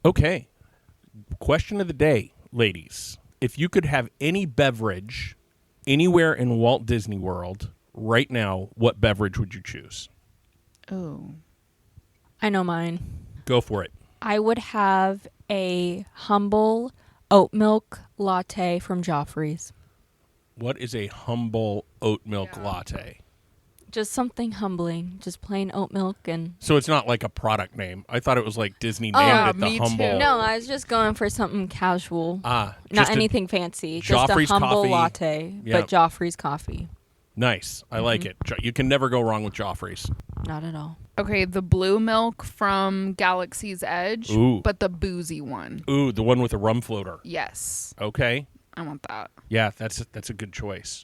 Okay. Question of the day, ladies. If you could have any beverage anywhere in Walt Disney World right now, what beverage would you choose? Oh. I know mine. Go for it. I would have a humble oat milk latte from Joffrey's. What is a humble oat milk latte? Just something humbling. Just plain oat milk and... So it's not like a product name. I thought it was like Disney Oh, named it the me too. humble. No, I was just going for something casual. Not Not anything fancy. Just a Joffrey's humble coffee. latte, Yeah. but Joffrey's coffee. Nice. I like it. You can never go wrong with Joffrey's. Not at all. Okay, the blue milk from Galaxy's Edge, Ooh. but the boozy one. Ooh, the one with the rum floater. Yes, Okay. I want that. Yeah, that's a good choice.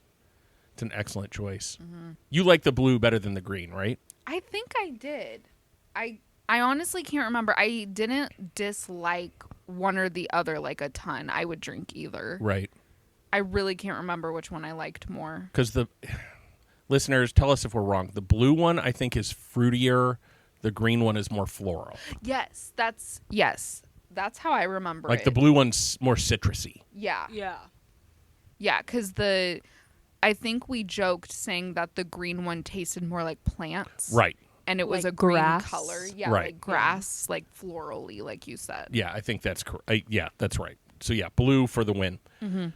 It's an excellent choice. Mm-hmm. You like the blue better than the green, right? I think I did. I honestly can't remember. I didn't dislike one or the other like a ton. I would drink either. Right. I really can't remember which one I liked more. Because the listeners, tell us if we're wrong. The blue one, I think, is fruitier. The green one is more floral. Yes, that's how I remember Like it. the blue one's more citrusy. Yeah. Yeah. Because I think we joked saying that the green one tasted more like plants. Right. And it was Like a green grass? color. Yeah, Right. like grass, like florally, like you said. Yeah, I think that's correct. Yeah, that's right. So yeah, blue for the win. Mm-hmm.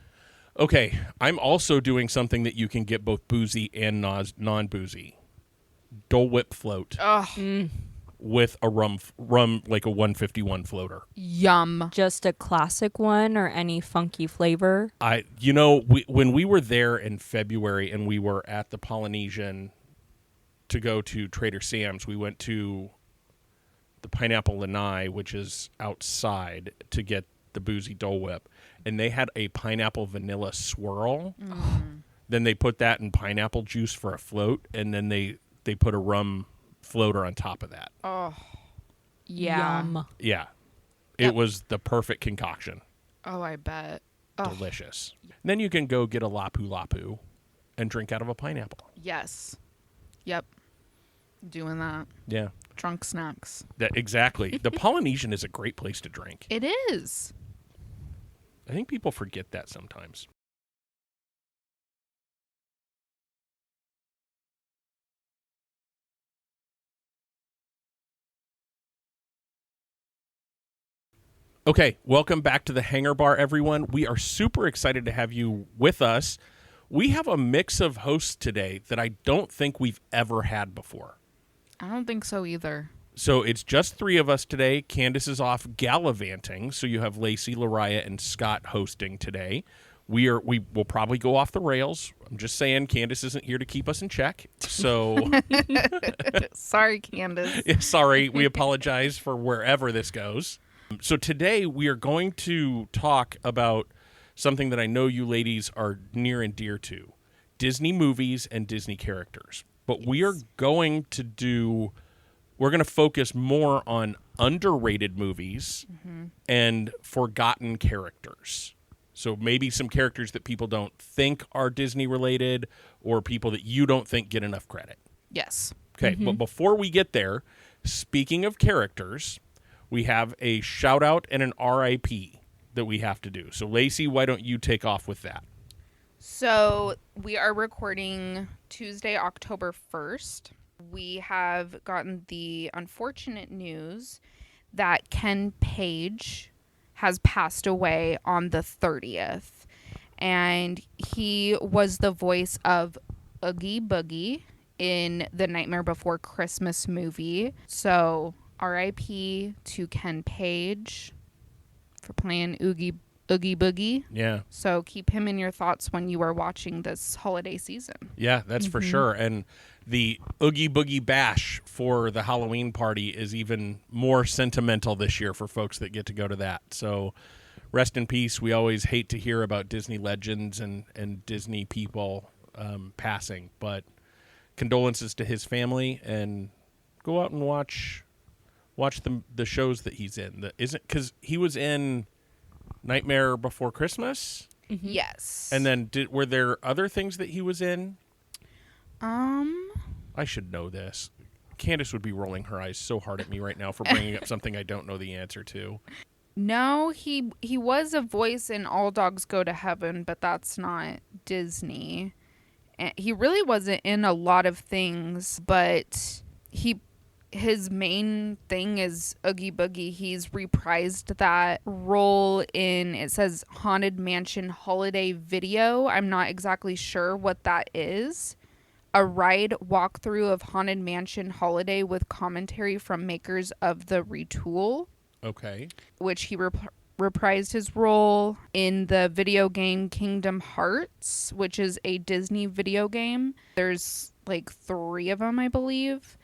Okay, I'm also doing something that you can get both boozy and non-boozy. Dole Whip float Ugh, with a rum like a 151 floater. yum. Just a classic one or any funky flavor? When we were there in February and we were at the Polynesian to go to Trader Sam's, we went to the Pineapple Lanai, which is outside, to get the boozy Dole Whip, and they had a pineapple vanilla swirl. Then they put that in pineapple juice for a float, and then they put a rum floater on top of that. Oh, yeah. Yum. Yeah. Yep. It was the perfect concoction. Oh, I bet. Oh, Delicious. Then you can go get a lapu lapu and drink out of a pineapple. yes. Yep. Doing that. Yeah. Drunk snacks. Exactly. The Polynesian is a great place to drink. It is. I think people forget that sometimes. Okay, welcome back to the Hangar Bar, everyone. We are super excited to have you with us. We have a mix of hosts today that I don't think we've ever had before. I don't think so either. So it's just three of us today. Candace is off gallivanting, so you have Lacey, Lariah, and Scott hosting today. We will probably go off the rails. I'm just saying, Candace isn't here to keep us in check. So Sorry, Candace. yeah, sorry, we apologize for wherever this goes. So today we are going to talk about something that I know you ladies are near and dear to, Disney movies and Disney characters. But we are going to we're going to focus more on underrated movies and forgotten characters. So maybe some characters that people don't think are Disney related or people that you don't think get enough credit. Yes. Okay, but before we get there, speaking of characters, we have a shout out and an RIP that we have to do. So Lacey, why don't you take off with that? So we are recording Tuesday, October 1st. We have gotten the unfortunate news that Ken Page has passed away on the 30th. And he was the voice of Oogie Boogie in the Nightmare Before Christmas movie. So R.I.P. to Ken Page for playing Oogie Boogie. Yeah. So keep him in your thoughts when you are watching this holiday season. Yeah, that's for sure. And the Oogie Boogie Bash for the Halloween party is even more sentimental this year for folks that get to go to that. So rest in peace. We always hate to hear about Disney legends and Disney people passing, but condolences to his family, and go out and watch the shows that he's in. Because he was in Nightmare Before Christmas? Yes. And then were there other things that he was in? I should know this. Candace would be rolling her eyes so hard at me right now for bringing up something I don't know the answer to. No, he was a voice in All Dogs Go to Heaven, but that's not Disney. And he really wasn't in a lot of things, but his main thing is Oogie Boogie. He's reprised that role in, it says, Haunted Mansion Holiday Video. I'm not exactly sure what that is. A ride walkthrough of Haunted Mansion Holiday with commentary from makers of the Retool. Okay. Which he reprised his role in the video game Kingdom Hearts, which is a Disney video game. There's like 3 of them, I believe.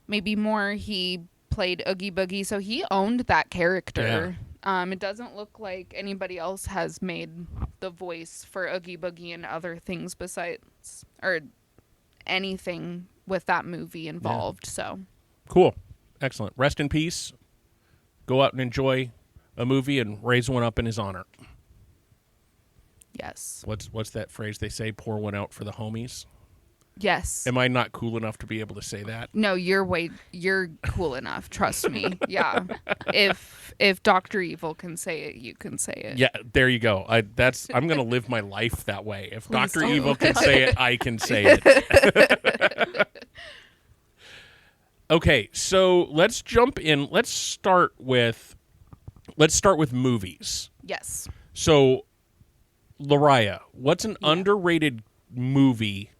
Maybe more. He played Oogie Boogie, so he owned that character. Yeah. It doesn't look like anybody else has made the voice for Oogie Boogie and other things besides, or anything with that movie involved. Yeah. So cool. Excellent. Rest in peace. Go out and enjoy a movie and raise one up in his honor. Yes. What's that phrase they say? Pour one out for the homies. Yes. Am I not cool enough to be able to say that? No, you're cool enough. Trust me. Yeah. If Dr. Evil can say it, you can say it. Yeah, there you go. I'm going to live my life that way. If Please Dr. Evil can say it, I can say it. Okay, so let's jump in. Let's start with movies. Yes. So, Lariah, what's an underrated movie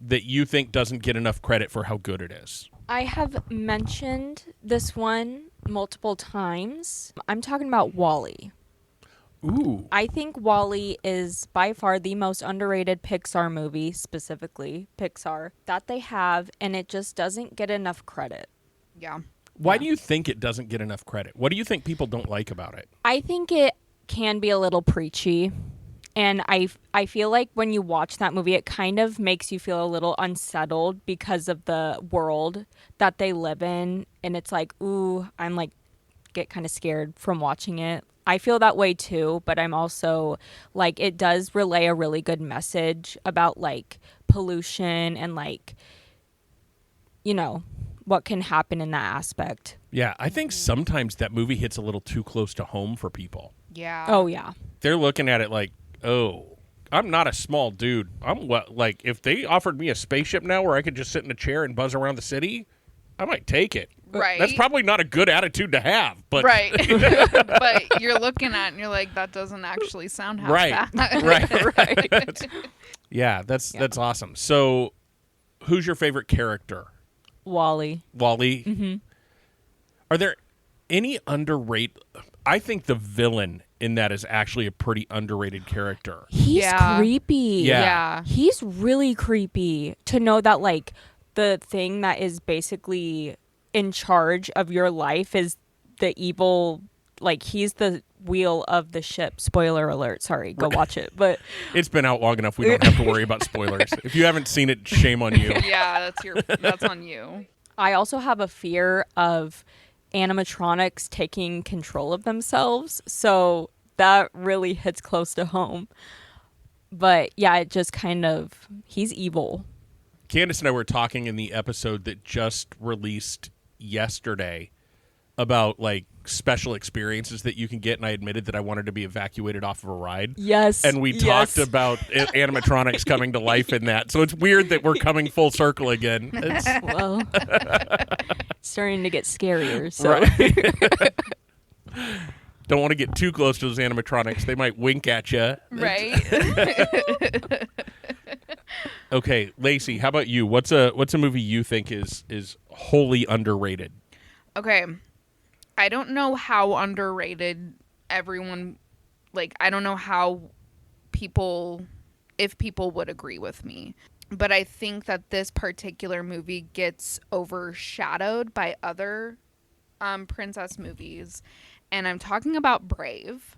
that you think doesn't get enough credit for how good it is? I have mentioned this one multiple times. I'm talking about WALL-E. Ooh. I think WALL-E is by far the most underrated Pixar movie, specifically Pixar, that they have, and it just doesn't get enough credit. Yeah. Why do you think it doesn't get enough credit? What do you think people don't like about it? I think it can be a little preachy, and I feel like when you watch that movie, it kind of makes you feel a little unsettled because of the world that they live in, and it's like, ooh, I'm like, get kind of scared from watching it. I feel that way too, but I'm also like, it does relay a really good message about like pollution and like, you know, what can happen in that aspect. Yeah, I think sometimes that movie hits a little too close to home for people. Yeah. Oh, yeah. They're looking at it like, oh, I'm not a small dude. I'm what, like, if they offered me a spaceship now where I could just sit in a chair and buzz around the city, I might take it. Right. That's probably not a good attitude to have, but right. But you're looking at it and you're like, that doesn't actually sound half bad. Right. Right. Yeah, that's awesome. So, who's your favorite character? WALL-E. WALL-E. Mm-hmm. Are there any underrated? I think the villain in that is actually a pretty underrated character. He's creepy. Yeah. He's really creepy to know that like the thing that is basically in charge of your life is the evil, like he's the wheel of the ship. Spoiler alert. Sorry, go watch it. But it's been out long enough. We don't have to worry about spoilers. If you haven't seen it, shame on you. Yeah, that's on you. I also have a fear of animatronics taking control of themselves. So that really hits close to home. But yeah, it just kind of, he's evil. Candace and I were talking in the episode that just released yesterday about like special experiences that you can get, and I admitted that I wanted to be evacuated off of a ride. Yes. And we talked about animatronics coming to life in that. So it's weird that we're coming full circle again. Well, starting to get scarier. So. Right. Don't want to get too close to those animatronics. They might wink at you. Right. Okay, Lacey, how about you? What's a movie you think is wholly underrated? Okay. I don't know how underrated everyone, like, I don't know how if people would agree with me. But I think that this particular movie gets overshadowed by other princess movies. And I'm talking about Brave.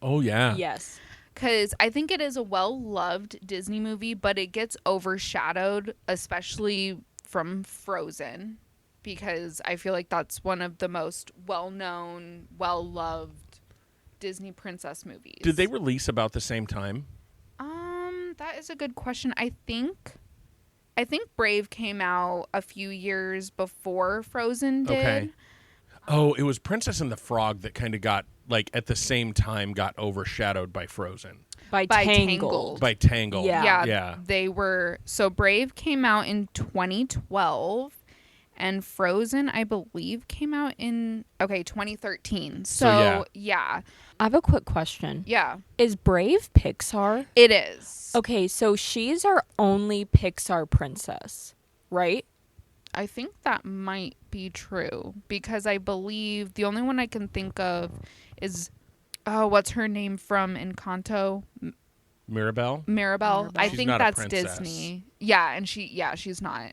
Oh, yeah. Yes. Because I think it is a well-loved Disney movie, but it gets overshadowed, especially from Frozen, because I feel like that's one of the most well-known, well-loved Disney princess movies. Did they release about the same time? That is a good question. I think I think Brave came out a few years before Frozen did. Okay. Oh, it was Princess and the Frog that kind of got, like, at the same time got overshadowed by Frozen. By By Tangled. By Tangled. Yeah. Yeah. They were. So Brave came out in 2012. And Frozen, I believe, came out in 2013. So yeah. I have a quick question. Yeah, Is Brave Pixar? it is. Okay, so she's our only Pixar princess, right? I think that might be true because I believe the only one I can think of is what's her name from Encanto? Mirabelle? Mirabelle. I She's think not a that's princess. Disney. Yeah, and she's not.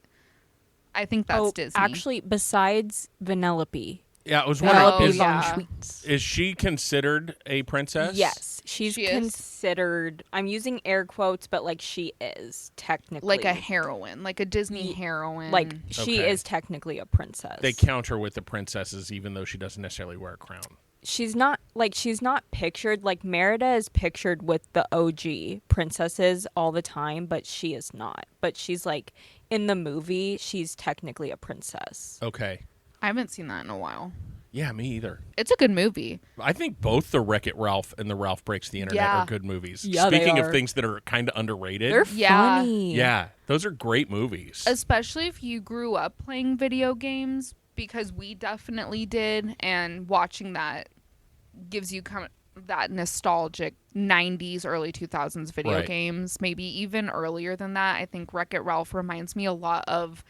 I think that's Disney. Actually, besides Vanellope. Yeah, I was wondering, Vanellope is, von yeah. Schweetz. is she considered a princess? Yes, she's She is? considered. I'm using air quotes, but like she is technically like a heroine, like a Disney Ye- heroine. Like she Okay. is technically a princess. They count her with the princesses even though she doesn't necessarily wear a crown. She's not pictured like Merida is pictured with the OG princesses all the time, but she is not. But she's like in the movie, she's technically a princess. Okay. I haven't seen that in a while. Yeah, me either. It's a good movie. I think both the Wreck-It Ralph and the Ralph Breaks the Internet Yeah. are good movies. Yeah, they Speaking of are. things that are kind of underrated. They're Yeah. funny. Yeah, those are great movies. Especially if you grew up playing video games, because we definitely did, and watching that gives you kind of that nostalgic 90s, early 2000s video Right. games, maybe even earlier than that. I think Wreck-It Ralph reminds me a lot of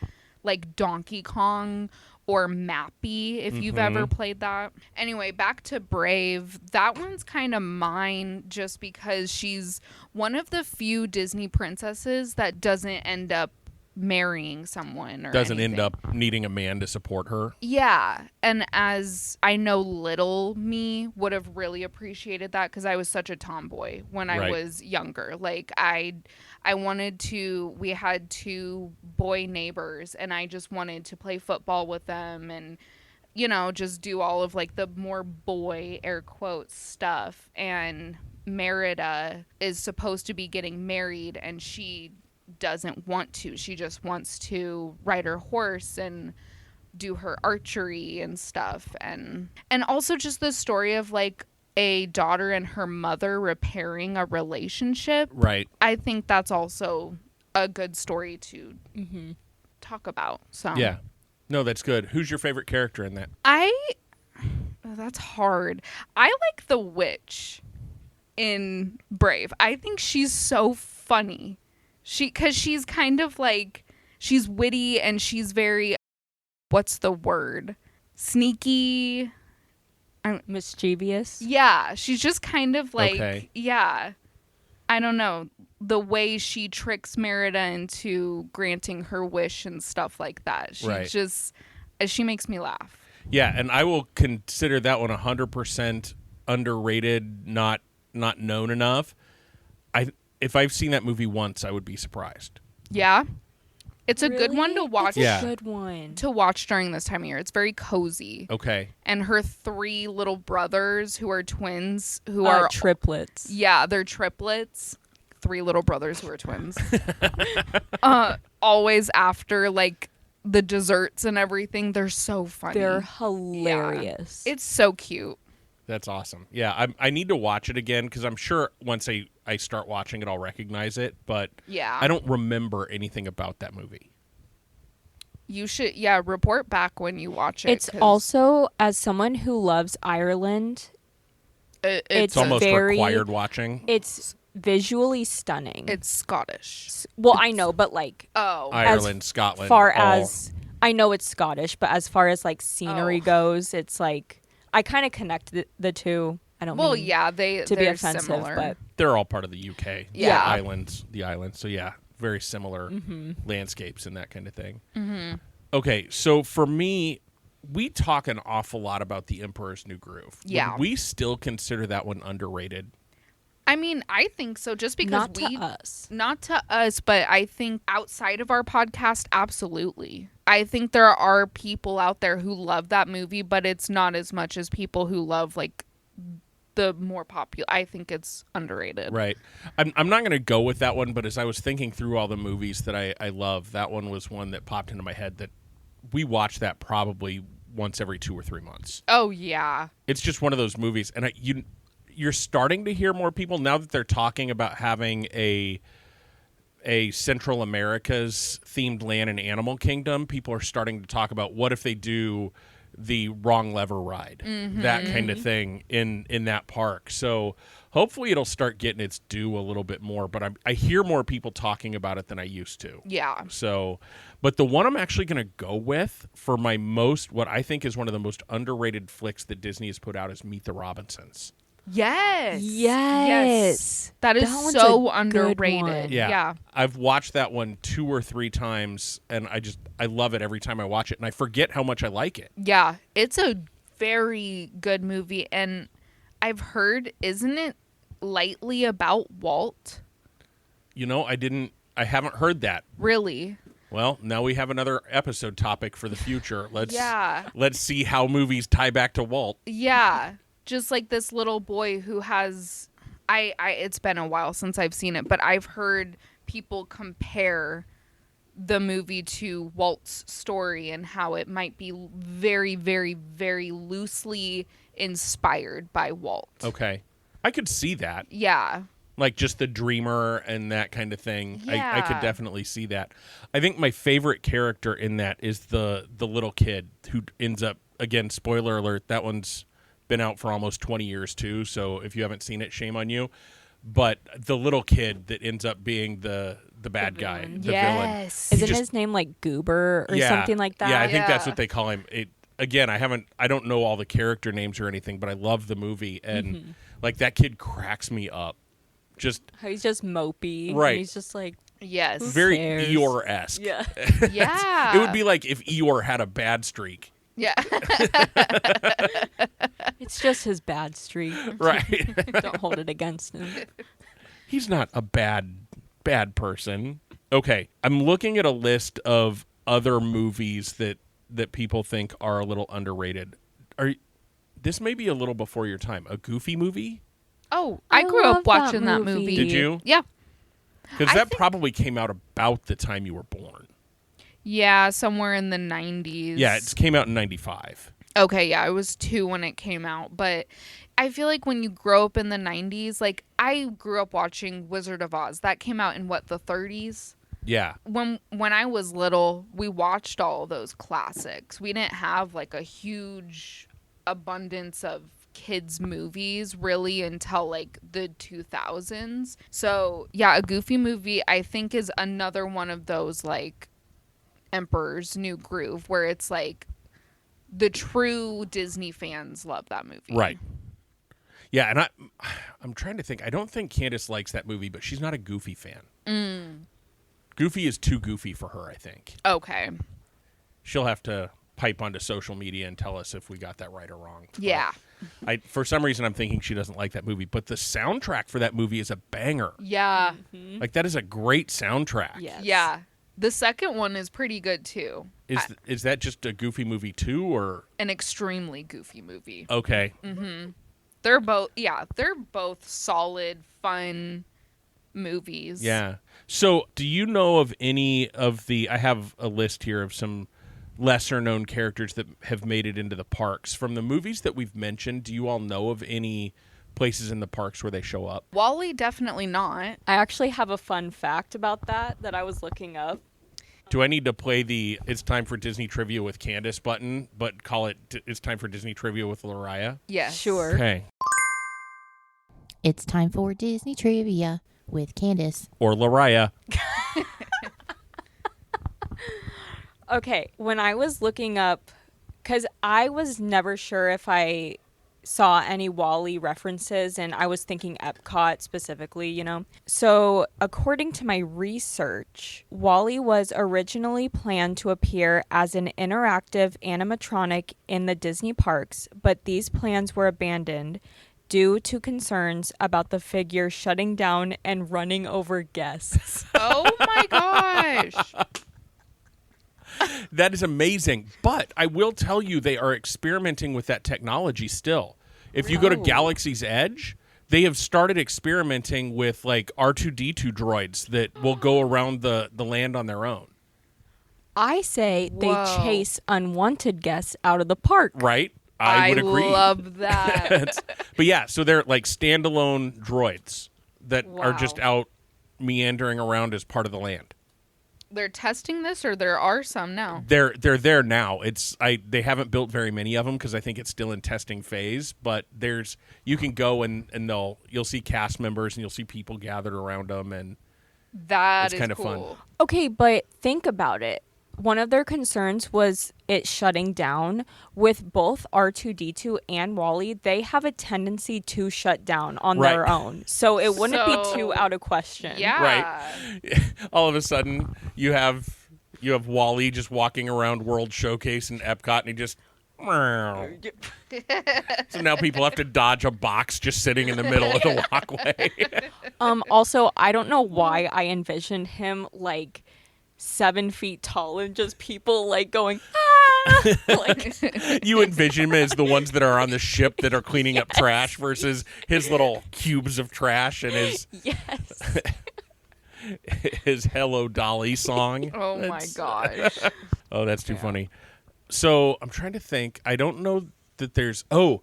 like Donkey Kong or Mappy, if you've ever played that. Anyway, back to Brave. That one's kind of mine just because she's one of the few Disney princesses that doesn't end up marrying someone or Doesn't end anything. up needing a man to support her. Yeah, and as I know, little me would have really appreciated that because I was such a tomboy when I Right. was younger. Like I wanted to. We had two boy neighbors, and I just wanted to play football with them, and just do all of like the more boy air quotes stuff. And Merida is supposed to be getting married, and she doesn't want to. She just wants to ride her horse and do her archery and stuff, and also just the story of like a daughter and her mother repairing a relationship. Right. I think that's also a good story to talk about. So Yeah. No, that's good. Who's your favorite character in that? that's hard. I like the witch in Brave. I think she's so funny. Because she's kind of like, she's witty and she's very, what's the word? Sneaky. Mischievous. Yeah, she's just kind of like, Okay. yeah. I don't know. The way she tricks Merida into granting her wish and stuff like that. She makes me laugh. Yeah, and I will consider that one 100% underrated, not known enough. If I've seen that movie once, I would be surprised. Yeah. It's a good one to Really? watch. It's Yeah. a good one. To watch during this time of year. It's very cozy. Okay. And her three little brothers who are twins who are triplets. yeah, they're triplets. Three little brothers who are twins. Always after like the desserts and everything. They're so funny. They're hilarious. It's so cute. That's awesome. Yeah, I need to watch it again because I'm sure once I start watching it, I'll recognize it. But Yeah. I don't remember anything about that movie. You should report back when you watch it. It's 'cause also, as someone who loves Ireland, it's It's almost very- required watching. it's visually stunning. it's Scottish. Well, I know, but like Oh. Ireland, Scotland. far all- as I know it's Scottish, but as far as like scenery Oh. goes, it's like I kind of connect the two. I don't Well, mean yeah, to be they're offensive, similar. but they're all part of the UK. Yeah. The islands. So yeah, very similar Mm-hmm. landscapes and that kind of thing. Okay, so for me, we talk an awful lot about The Emperor's New Groove. Yeah. Would we still consider that one underrated? I mean, I think so just because not to us. Not to us, but I think outside of our podcast, absolutely. I think there are people out there who love that movie, but it's not as much as people who love like the more popular. I think it's underrated. Right. I'm not going to go with that one, but as I was thinking through all the movies that I love, that one was one that popped into my head that we watch that probably once every 2 or 3 months. Oh, yeah. It's just one of those movies. And you're starting to hear more people now that they're talking about having a Central America's themed land and animal kingdom. People are starting to talk about what if they do the wrong lever ride, that kind of thing in that park. So hopefully it'll start getting its due a little bit more, but I hear more people talking about it than I used to. Yeah. So, but the one I'm actually going to go with for what I think is one of the most underrated flicks that Disney has put out is Meet the Robinsons. Yes. That is That one's so a good underrated. one. Yeah. I've watched that one 2 or 3 times, and I love it every time I watch it, and I forget how much I like it. Yeah. It's a very good movie. And I've heard, isn't it lightly about Walt? I haven't heard that. Really? Well, now we have another episode topic for the future. Yeah. Let's see how movies tie back to Walt. Yeah. Just like this little boy who has, it's been a while since I've seen it, but I've heard people compare the movie to Walt's story and how it might be very, very, very loosely inspired by Walt. Okay. I could see that. Yeah. Like just the dreamer and that kind of thing. Yeah. I could definitely see that. I think my favorite character in that is the little kid who ends up, again, spoiler alert, that one's been out for almost 20 years too, so if you haven't seen it, shame on you. But the little kid that ends up being the bad guy, the villain. Isn't his name like Goober or something like that? Yeah, I think that's what they call him. Again, I don't know all the character names or anything, but I love the movie, and like that kid cracks me up. Just How he's just mopey. Right. And he's just like, Yes. very cares? Eeyore-esque. yeah. Yeah. It would be like if Eeyore had a bad streak. Yeah. It's just his bad streak. Right. Don't hold it against him. He's not a bad person. Okay, I'm looking at a list of other movies that people think are a little underrated. This may be a little before your time. A Goofy movie? Oh, I I grew up love that watching that movie. movie. Did you? Yeah. Because I that think- probably came out about the time you were born. Yeah, somewhere in the 90s. Yeah, it came out in 95. Okay, yeah, I was 2 when it came out, but I feel like when you grow up in the 90s, like I grew up watching Wizard of Oz. That came out in the 30s? Yeah. When I was little, we watched all those classics. We didn't have like a huge abundance of kids movies really until like the 2000s. So, yeah, a Goofy movie I think is another one of those like Emperor's New Groove where it's like the true Disney fans love that movie. Right. Yeah, and I'm trying to think. I don't think Candace likes that movie, but she's not a Goofy fan. Goofy is too goofy for her, I think. Okay. She'll have to pipe onto social media and tell us if we got that right or wrong. Yeah. For some reason, I'm thinking she doesn't like that movie, but the soundtrack for that movie is a banger. Yeah. Like, that is a great soundtrack. Yes. Yeah. The second one is pretty good too. Is that just a Goofy movie too, or? An extremely goofy movie. Okay. They're both solid, fun movies. Yeah. So, do you know of any of I have a list here of some lesser known characters that have made it into the parks. From the movies that we've mentioned, do you all know of any places in the parks where they show up? Wally, definitely not. I actually have a fun fact about that I was looking up. Do I need to play the "It's time for Disney trivia with Candace" button, but call it "It's time for Disney trivia with Lariah"? Yes. Sure. Okay. It's time for Disney trivia with Candace. Or Lariah. Okay, when I was looking up, because I was never sure if I saw any Wall-E references, and I was thinking Epcot specifically, you know. So, according to my research, Wall-E was originally planned to appear as an interactive animatronic in the Disney parks, but these plans were abandoned due to concerns about the figure shutting down and running over guests. Oh my gosh. That is amazing. But I will tell you, they are experimenting with that technology still. If you go to Oh. Galaxy's Edge, they have started experimenting with like R2D2 droids that will go around the land on their own. I say they Whoa. chase unwanted guests out of the park. Right? I would agree. love that. But yeah, so they're like standalone droids that are just Wow. out meandering around as part of the land. They're testing this, or there are some now? They're there now. They haven't built very many of them because I think it's still in testing phase. But you can go and you'll see cast members and you'll see people gathered around them, and That It's is kinda cool. fun. Okay, but think about it. One of their concerns was it shutting down. With both R2D2 and Wally, they have a tendency to shut down on Right. their own. So it wouldn't be So- too out of question. Yeah. Right. All of a sudden you have Wally just walking around World Showcase in Epcot, and he just. So now people have to dodge a box just sitting in the middle of the walkway. Also, I don't know why I envisioned him like 7 feet tall and just people like going, ah! Like, You envision him as the ones that are on the ship that are cleaning up trash versus his little cubes of trash and yes. his Hello Dolly song. Oh my That's- gosh. Oh, that's too funny. So I'm trying to think. I don't know that there's. Oh,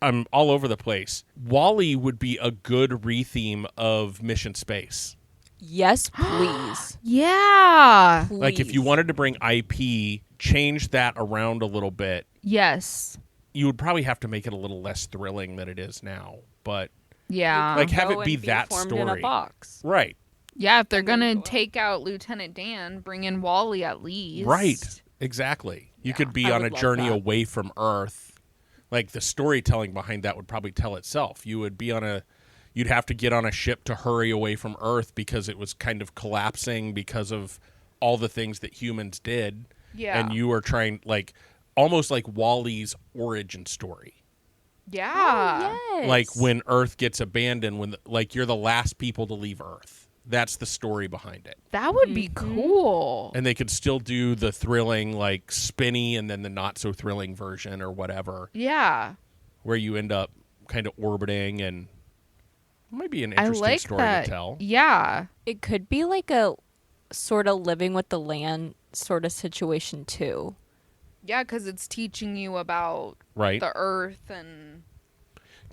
I'm all over the place. Wally would be a good retheme of Mission Space. Yes, please. Yeah. Like if you Please. wanted to bring IP, change that around a little bit. Yes. You would probably have to make it a little less thrilling than it is now. But Yeah. Like, have Go it be and that formed in a story. box. right, Yeah, if they're And then gonna go up. take out Lieutenant Dan, bring in Wally at least. right, exactly. You Yeah, could be I on a would love journey that. away from Earth. Like the storytelling behind that would probably tell itself. You would be you'd have to get on a ship to hurry away from Earth because it was kind of collapsing because of all the things that humans did. Yeah. And you were trying, like, almost like Wally's origin story. Yeah. Yes. Like when Earth gets abandoned, like you're the last people to leave Earth. That's the story behind it. That would be cool. And they could still do the thrilling, like, spinny and then the not so thrilling version or whatever, Yeah. where you end up kind of orbiting, and it might be an I interesting like story that. to tell. Yeah. It could be like a sort of living with the land sort of situation too. Yeah, because it's teaching you about Right? the earth and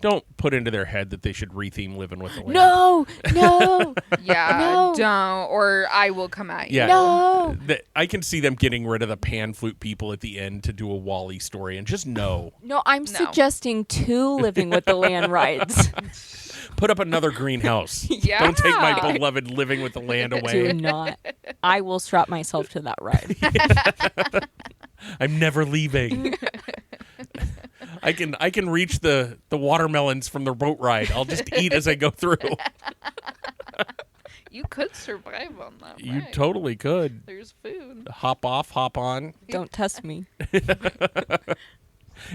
Don't put into their head that they should retheme Living with the Land. No, no, yeah, No. don't, or I will come at you. Yeah. no. I can see them getting rid of the pan flute people at the end to do a Wally story, and just no. No, I'm No. suggesting 2 living with the land rides. Put up another greenhouse. Yeah. Don't take my beloved Living with the Land Do away. not. I will strap myself to that ride. I'm never leaving. I can reach the watermelons from the boat ride. I'll just eat as I go through. You could survive on that. You ride. totally could. There's food. Hop off, hop on, Don't test me.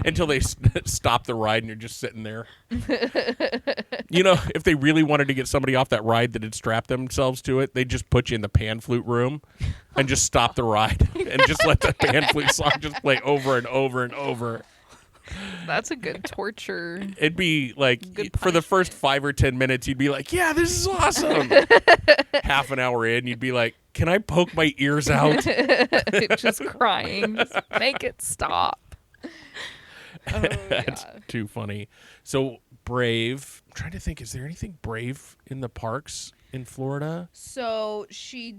until they stop the ride and you're just sitting there. You know, if they really wanted to get somebody off that ride that had strapped themselves to it, they'd just put you in the pan flute room and just stop the ride and just let the pan flute song just play over and over and over. That's a good torture. It'd be like, Good for the first 5 or 10 minutes, you'd be like, yeah, this is awesome. Half an hour in, you'd be like, can I poke my ears out? Just crying. Just make it stop. Oh, That's yeah. too funny. So, Brave. I'm trying to think, is there anything Brave in the parks in Florida? So she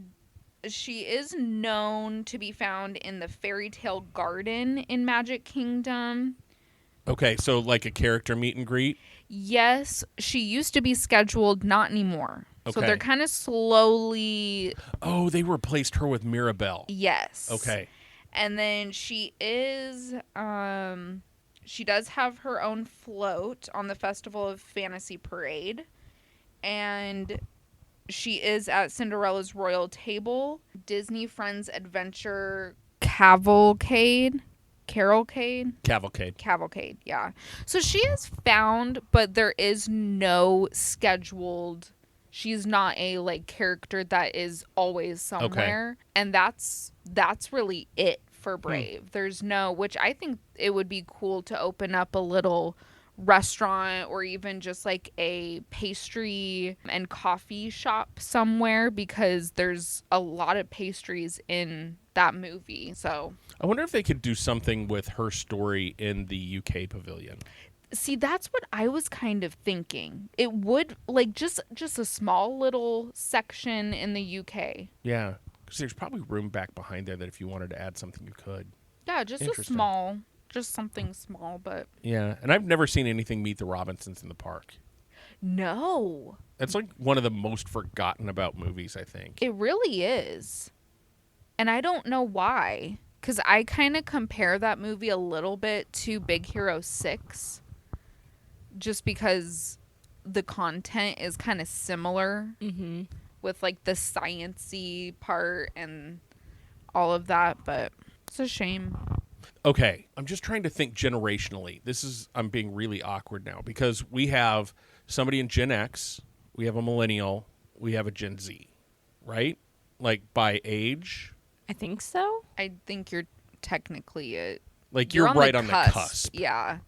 is known to be found in the Fairy Tale Garden in Magic Kingdom. Okay, so like a character meet and greet? Yes, she used to be scheduled, not anymore. So Okay. they're kind of slowly, Oh, they replaced her with Mirabelle. yes. Okay. And then she does have her own float on the Festival of Fantasy Parade. And she is at Cinderella's Royal Table, Disney Friends Adventure Cavalcade, yeah. So she is found, but there is no scheduled. She's not a like character that is always somewhere, and that's really it for Brave. There's no, which I think it would be cool to open up a little restaurant or even just like a pastry and coffee shop somewhere, because there's a lot of pastries in that movie. So I wonder if they could do something with her story in the UK pavilion. see, that's what I was kind of thinking. It would like just a small little section in the UK. Yeah, because there's probably room back behind there that if you wanted to add something, you could. Yeah, just something small, but Yeah, and I've never seen anything Meet the Robinsons in the park. no. That's like one of the most forgotten about movies, I think. It really is. And I don't know why. Because I kind of compare that movie a little bit to Big Hero 6. Just because the content is kind of similar. Mm-hmm. With like the science-y part and all of that. But it's a shame. Okay, I'm just trying to think generationally. I'm being really awkward now because we have somebody in Gen X, we have a millennial, we have a Gen Z, right? Like by age. I think so. I think you're technically it. Like you're right on the cusp Yeah.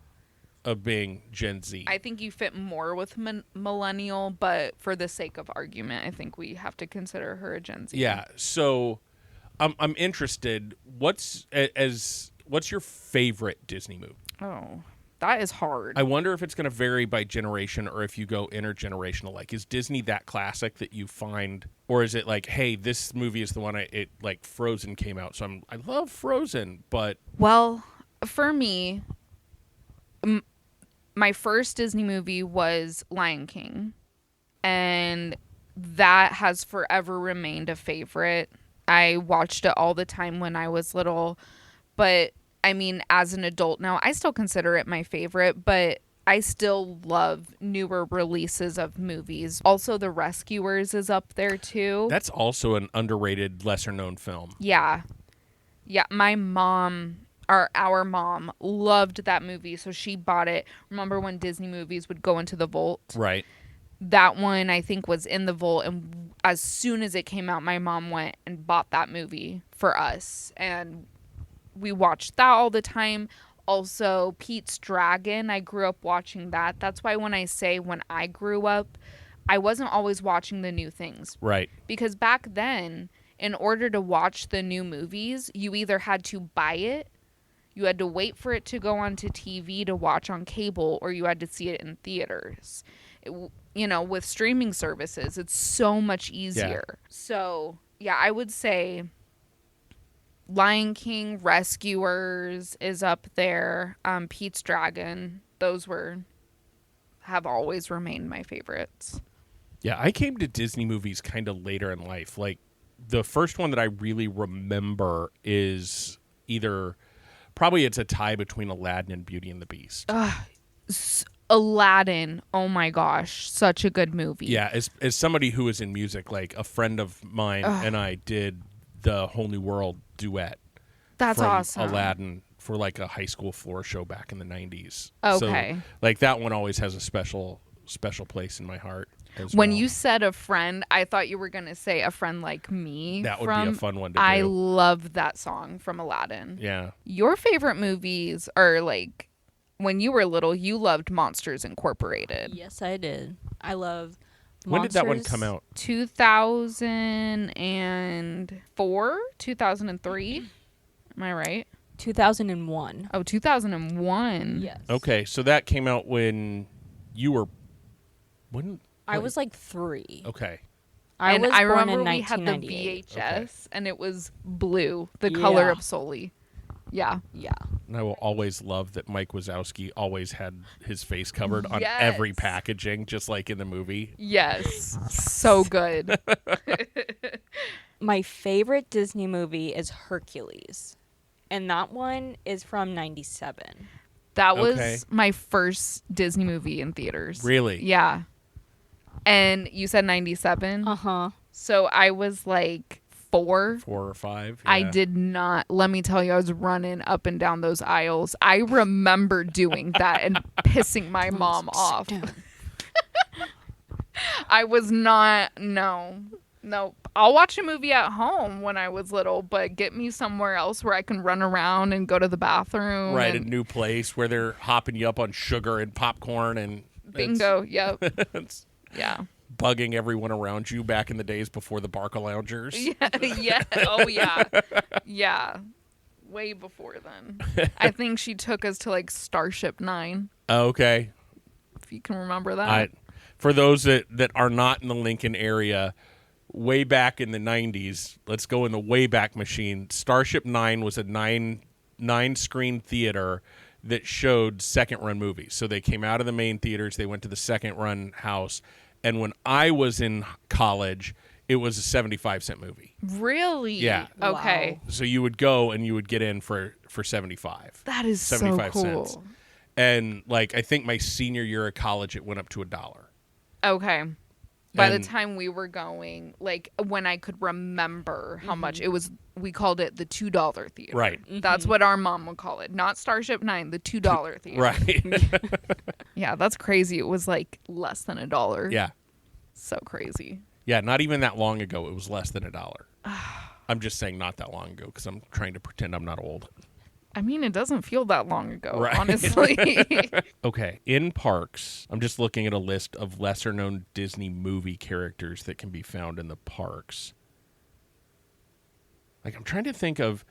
of being Gen Z. I think you fit more with millennial, but for the sake of argument, I think we have to consider her a Gen Z. Yeah. So I'm interested. What's your favorite Disney movie? Oh, that is hard. I wonder if it's going to vary by generation or if you go intergenerational. Like, is Disney that classic that you find, or is it like, hey, this movie is the one like Frozen came out, so I love Frozen, but Well, for me, my first Disney movie was Lion King, and that has forever remained a favorite. I watched it all the time when I was little, but I mean, as an adult now, I still consider it my favorite, but I still love newer releases of movies. Also, The Rescuers is up there too. that's also an underrated, lesser-known film. Yeah. Yeah, my mom, our mom, loved that movie, so she bought it. Remember when Disney movies would go into the vault? Right. That one, I think, was in the vault, and as soon as it came out, my mom went and bought that movie for us, and we watched that all the time. Also, Pete's Dragon, I grew up watching that. That's why when I say when I grew up, I wasn't always watching the new things. Right. Because back then, in order to watch the new movies, you either had to buy it, you had to wait for it to go onto TV to watch on cable, or you had to see it in theaters. With streaming services, it's so much easier. Yeah. So, yeah, I would say Lion King, Rescuers is up there. Pete's Dragon. Those have always remained my favorites. Yeah, I came to Disney movies kind of later in life. Like, the first one that I really remember is probably it's a tie between Aladdin and Beauty and the Beast. Aladdin, oh my gosh, such a good movie. Yeah, as somebody who is in music, like a friend of mine and I did the Whole New World duet. That's from awesome. Aladdin for like a high school floor show back in the 90s. Okay. So, like that one always has a special place in my heart. When you said a friend, I thought you were going to say a friend like me. That would be a fun one to do. I love that song from Aladdin. Yeah. Your favorite movies are like, when you were little, you loved Monsters Incorporated. Yes, I did. I love When Monsters. did that one come out? 2004? 2003? Am I right? 2001. Oh, 2001. Yes. Okay, so that came out when you were... I was like 3. Okay. I was born remember in we had the 1998. VHS, and it was blue, the color Yeah. of Sully. Yeah. Yeah. And I will always love that Mike Wazowski always had his face covered on Yes. every packaging, just like in the movie. Yes. So good. My favorite Disney movie is Hercules. And that one is from 97. That was Okay. my first Disney movie in theaters. Really? Yeah. And you said 97? Uh-huh. So I was like 4. 4 or 5. I yeah. did not. Let me tell you, I was running up and down those aisles. I remember doing that and pissing my mom off. I was not. No. Nope. I'll watch a movie at home when I was little, but get me somewhere else where I can run around and go to the bathroom. Right, and a new place where they're hopping you up on sugar and popcorn and bingo. Yep. it's Yeah. bugging everyone around you back in the days before the Barca Loungers. Yeah. Yeah. Oh, yeah. Yeah. Way before then. I think she took us to like Starship 9, Okay. if you can remember that. For those that are not in the Lincoln area, way back in the 90s, let's go in the Wayback Machine. Starship 9 was a nine screen theater that showed second run movies. So they came out of the main theaters, they went to the second run house, and when I was in college, it was a 75-cent movie. Really? Yeah. Okay. So you would go and you would get in for 75. That is 75 so cool. cents. And like I think my senior year of college it went up to $1. Okay. By the And- time we were going, like when I could remember how much it was, we called it the $2 theater. Right. That's what our mom would call it. Not Starship 9, the $2 theater. Right. Yeah, that's crazy. It was like less than $1. Yeah. So crazy. Yeah, not even that long ago it was less than $1. I'm just saying not that long ago because I'm trying to pretend I'm not old. I mean, it doesn't feel that long ago, Right. honestly. Okay, in parks, I'm just looking at a list of lesser-known Disney movie characters that can be found in the parks. Like, I'm trying to think of,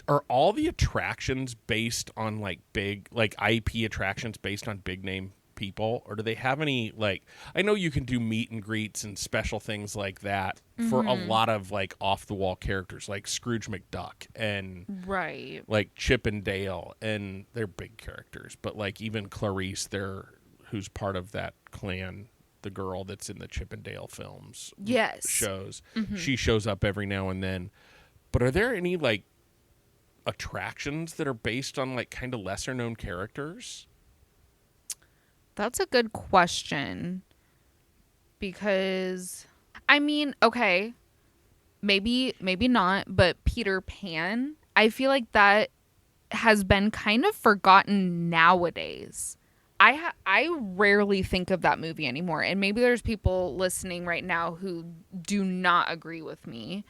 are all the attractions based on, like, big, like, IP attractions based on big-name people? Or do they have any, like, I know you can do meet and greets and special things like that for a lot of, like, off-the-wall characters, like Scrooge McDuck and... Right. like Chip and Dale, and they're big characters. But like even Clarice, who's part of that clan, the girl that's in the Chip and Dale films, Yes. shows, she shows up every now and then. But are there any like attractions that are based on like kind of lesser known characters? That's a good question. Because, I mean, okay, maybe not, but Peter Pan, I feel like that has been kind of forgotten nowadays. I rarely think of that movie anymore, and maybe there's people listening right now who do not agree with me,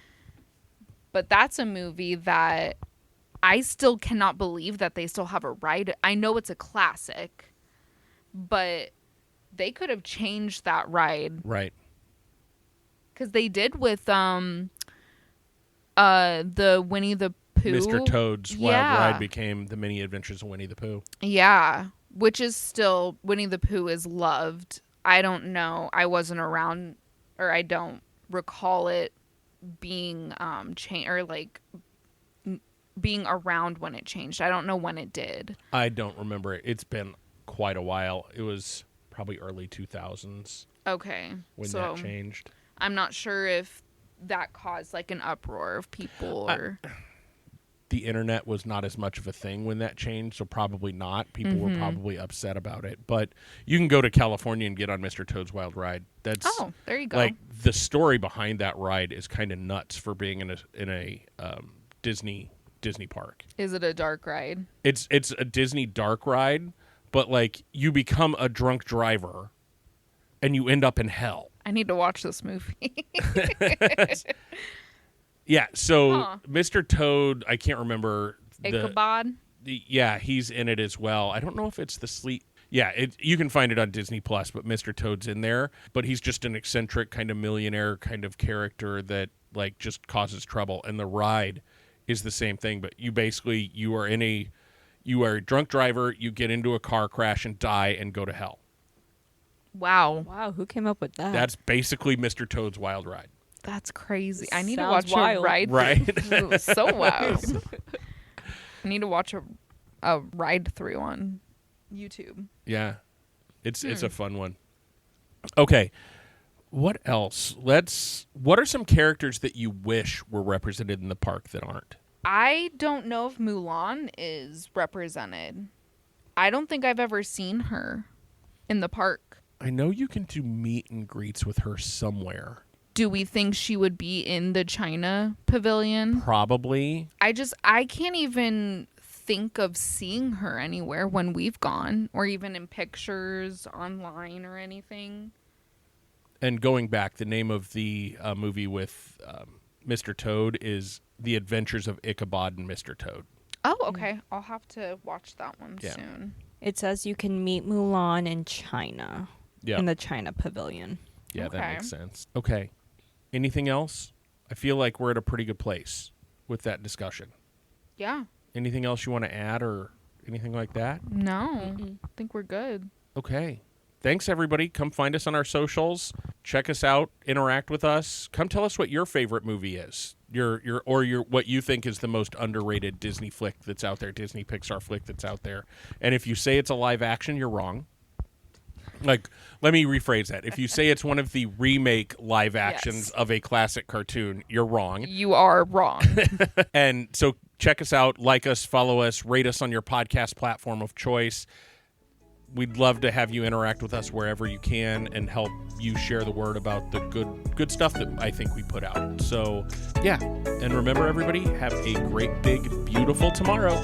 but that's a movie that I still cannot believe that they still have a ride. I know it's a classic, but they could have changed that ride. Right. Because they did with the Winnie the Pooh. Mr. Toad's Wild Yeah. Ride became the Mini Adventures of Winnie the Pooh. Yeah, which is still, Winnie the Pooh is loved. I don't know. I wasn't around, or I don't recall it being changed, or like being around when it changed. I don't know when it did. I don't remember it. It's been quite a while. It was probably early 2000s Okay. when so that changed. I'm not sure if that caused like an uproar of people or... The internet was not as much of a thing when that changed, so probably not. People were probably upset about it. But you can go to California and get on Mr. Toad's Wild Ride. That's Oh, there you go. like the story behind that ride is kind of nuts for being in a Disney park. Is it a dark ride? It's a Disney dark ride, but like you become a drunk driver, and you end up in hell. I need to watch this movie. Yeah, so Huh. Mr. Toad, I can't remember Ichabod? yeah, he's in it as well. I don't know if it's the sleep. Yeah, you can find it on Disney Plus, but Mr. Toad's in there. But he's just an eccentric kind of millionaire kind of character that like just causes trouble. And the ride is the same thing, but you are a drunk driver. You get into a car crash and die and go to hell. Wow. Wow, who came up with that? That's basically Mr. Toad's Wild Ride. That's crazy. I need to Sounds watch wild. a ride. Right. Through. So wild. I need to watch a ride through on YouTube. Yeah, it's a fun one. Okay, what else? What are some characters that you wish were represented in the park that aren't? I don't know if Mulan is represented. I don't think I've ever seen her in the park. I know you can do meet and greets with her somewhere. Do we think she would be in the China pavilion? Probably. I can't even think of seeing her anywhere when we've gone, or even in pictures online or anything. And going back, the name of the movie with Mr. Toad is The Adventures of Ichabod and Mr. Toad. Oh, okay. I'll have to watch that one Yeah. soon. It says you can meet Mulan in China, Yeah. in the China Pavilion. Yeah, Okay. that makes sense. Okay. Anything else? I feel like we're at a pretty good place with that discussion. Yeah. Anything else you want to add or anything like that? No. I think we're good. Okay. Thanks, everybody. Come find us on our socials. Check us out. Interact with us. Come tell us what your favorite movie is. Your what you think is the most underrated Disney flick that's out there, Disney Pixar flick that's out there. And if you say it's a live action, you're wrong. Like, let me rephrase that. If you say it's one of the remake live actions Yes. of a classic cartoon, you're wrong. You are wrong. And so check us out, like us, follow us, rate us on your podcast platform of choice. We'd love to have you interact with us wherever you can and help you share the word about the good stuff that I think we put out. So, yeah. And remember, everybody, have a great, big, beautiful tomorrow.